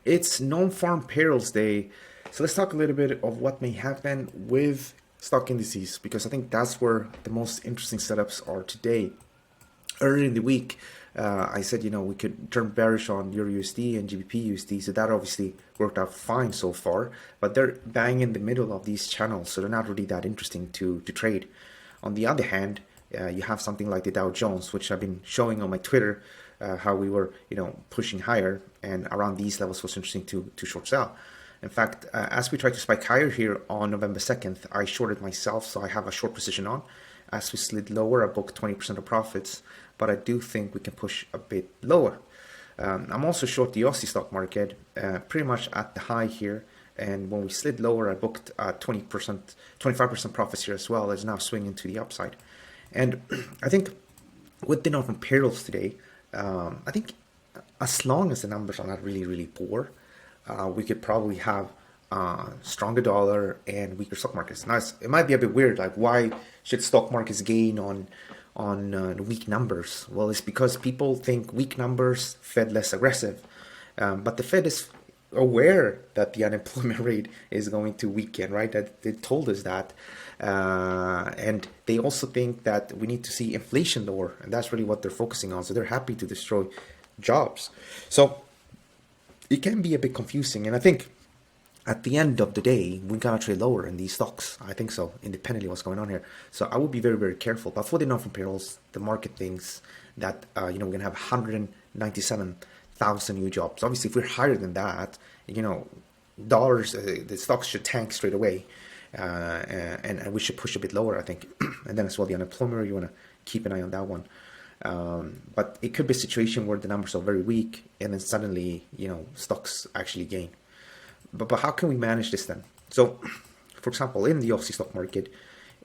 It's non-farm payrolls day. So let's talk a little bit of what may happen with stock indices, because I think that's where the most interesting setups are today. Earlier in the week, I said, we could turn bearish on Euro USD and GBP USD, so that obviously worked out fine so far, but they're bang in the middle of these channels, so they're not really that interesting to trade. On the other hand, you have something like the Dow Jones, which I've been showing on my Twitter, how we were, pushing higher, and around these levels was interesting to short sell. In fact, as we tried to spike higher here on November 2nd, I shorted myself, so I have a short position on. As we slid lower, I booked 20% of profits, but I do think we can push a bit lower. I'm also short the Aussie stock market, pretty much at the high here. And when we slid lower, I booked 20%, 25% profits here as well. It's now swinging to the upside. And I think with the non-farm payrolls today, I think as long as the numbers are not really, really poor, we could probably have stronger dollar and weaker stock markets. Now, it might be a bit weird, like why should stock markets gain on weak numbers? Well, it's because people think weak numbers, Fed less aggressive. But the Fed is aware that the unemployment rate is going to weaken, right? That they told us that. And they also think that we need to see inflation lower, and that's really what they're focusing on. So they're happy to destroy jobs. So it can be a bit confusing, and I think at the end of the day, we gotta trade lower in these stocks. I think so, independently what's going on here. So I would be very, very careful. But for the non-farm payrolls, the market thinks that we're gonna have 197,000 new jobs. Obviously, if we're higher than that, dollars, the stocks should tank straight away, and we should push a bit lower, I think. And then as well, the unemployment rate, you wanna keep an eye on that one. But it could be a situation where the numbers are very weak, and then suddenly, stocks actually gain. But how can we manage this then? So, for example, in the Aussie stock market,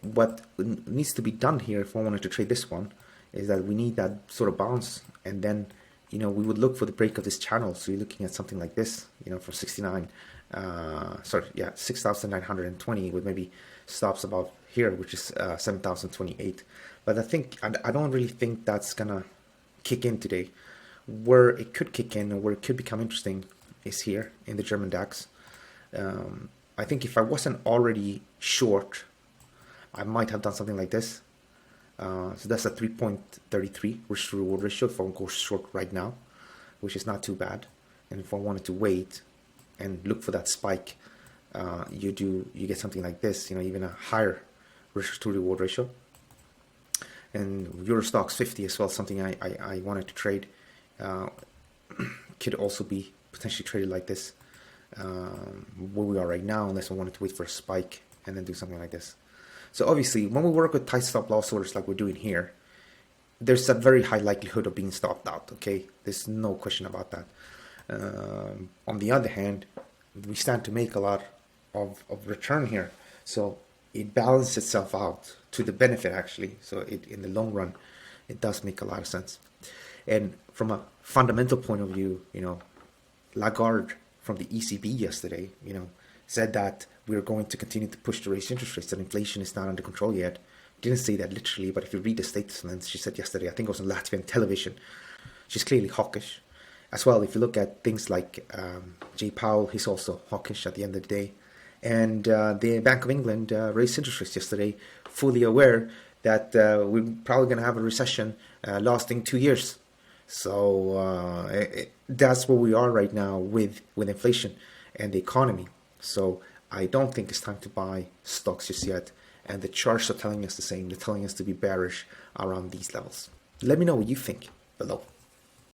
what needs to be done here if I wanted to trade this one is that we need that sort of bounce, and then we would look for the break of this channel. So you're looking at something like this, for 6,920 with maybe stops above here, which is 7,028. But I don't really think that's gonna kick in today. Where it could kick in, or where it could become interesting, is here in the German DAX. I think if I wasn't already short, I might have done something like this. So that's a 3.33 risk to reward ratio if I go short right now, which is not too bad. And if I wanted to wait and look for that spike, you get something like this, even a higher risk to reward ratio. And Eurostoxx 50 as well, something I wanted to trade, could also be potentially traded like this, where we are right now, unless I wanted to wait for a spike and then do something like this. So obviously, when we work with tight stop loss orders like we're doing here, there's a very high likelihood of being stopped out, okay? There's no question about that. On the other hand, we stand to make a lot of return here. So it balances itself out to the benefit, actually. So in the long run, it does make a lot of sense. And from a fundamental point of view, Lagarde from the ECB yesterday, said that we're going to continue to push to raise interest rates, and inflation is not under control yet. Didn't say that literally, but if you read the statements she said yesterday, I think it was on Latvian television, she's clearly hawkish. As well, if you look at things like Jay Powell, he's also hawkish at the end of the day. And the Bank of England raised interest rates yesterday, fully aware that we're probably going to have a recession lasting 2 years. So that's where we are right now with inflation and the economy. So I don't think it's time to buy stocks just yet. And the charts are telling us the same. They're telling us to be bearish around these levels. Let me know what you think below.